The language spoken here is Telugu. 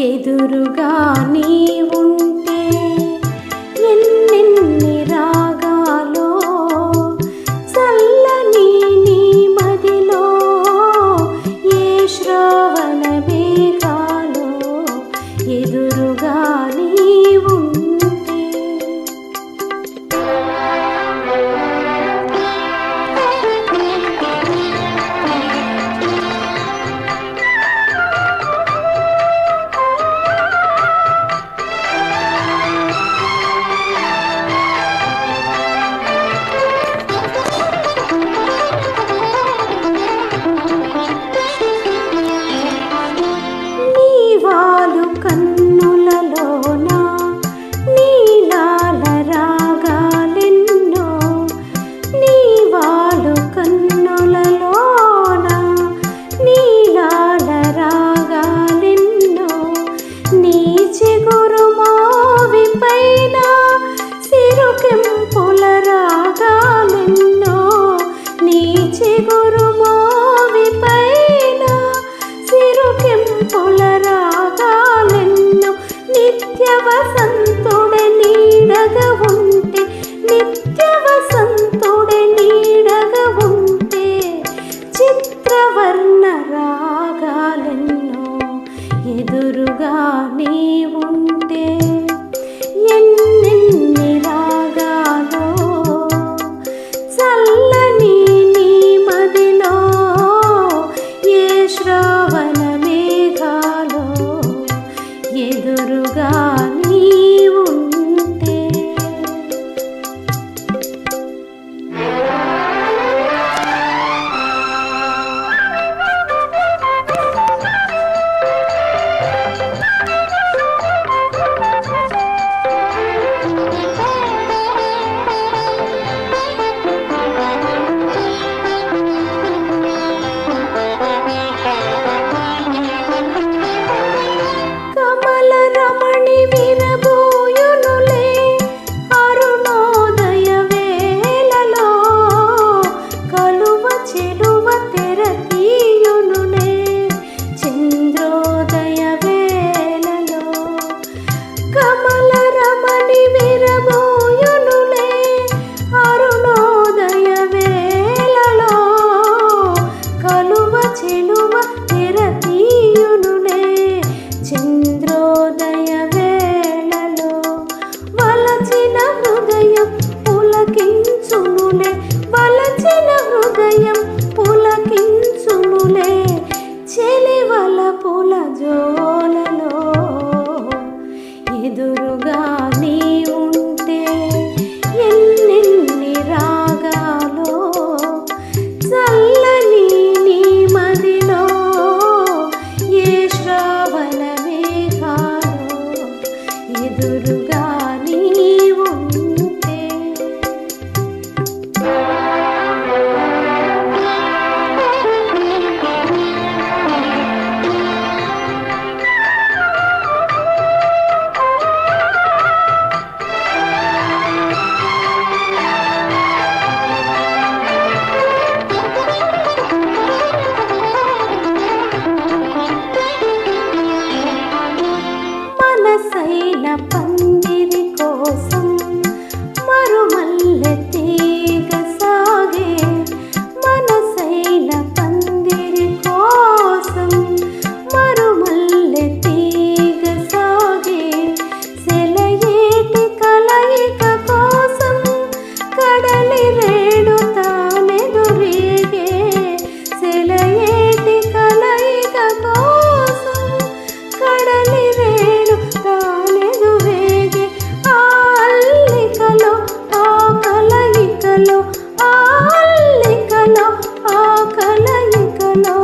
ఎదురుగా నీ ఉంటే ఎన్నెన్ని రాగాలో చల్లని నీ మదిలో ఏ శ్రావణ మేఘాలో ఎదురుగా నీ ఉంటే కన్నులలోన నీలాల రాగాలెన్నో నీవాలు కన్నులలోన నీలాల రాగాలెన్నో నీ చిగురు మోవి పైన సిరుకెంపుల రాగాలెన్నో నీ చిగురు మోవి పైన సిరుకెంపుల నిత్య వసంతుడ నీడగా ఉంటే నిత్య వసంతుడ నీడగా ఉంటే చిత్రవర్ణ రాగాలెన్నో ఎదురుగా నీ ఉంటే ఎన్నెన్ని రాగాలో చల్లని నీ మదిలో ఏ శ్రావణ మేఘాలో ఎదురుగా నీ ఉంటే రమణి విరబోయునులే అరుణోదయ వేళలో కలువ చెలువ తెర తీయునులే చంద్రోదయ వేళలో కమల రమణి విరబోయునులే అరుణోదయ వేళలో కలువ చెలువ తెర తీయునులే చంద్రోదయ వేళలో వలచిన హృదయం పులకించునులే వలచిన హృదయం పులకించునులే చెలివల పుల జోలలో ఎదురుగా నీ ఉంటే ఎన్నెన్ని రాగాలో చల్లని నీ మదిలో ఏ శ్రావణ ఎదురుగా నీ ఉంటే మనసైన పందిరి కోసం మరుమల్లె తీగ సాగే మనసైన పందిరి కోసం మరుమల్లె తీగ సాగే సెలయేటి కలయిక కోసం కడలి రేడు తానెదురేగే సెలయేటి కలయిక కోసం కడలి రేడు తానెదురేగే ఆ అల్లికలో ఆ కలయికలో ఆ అల్లికలో ఆ కలయికలో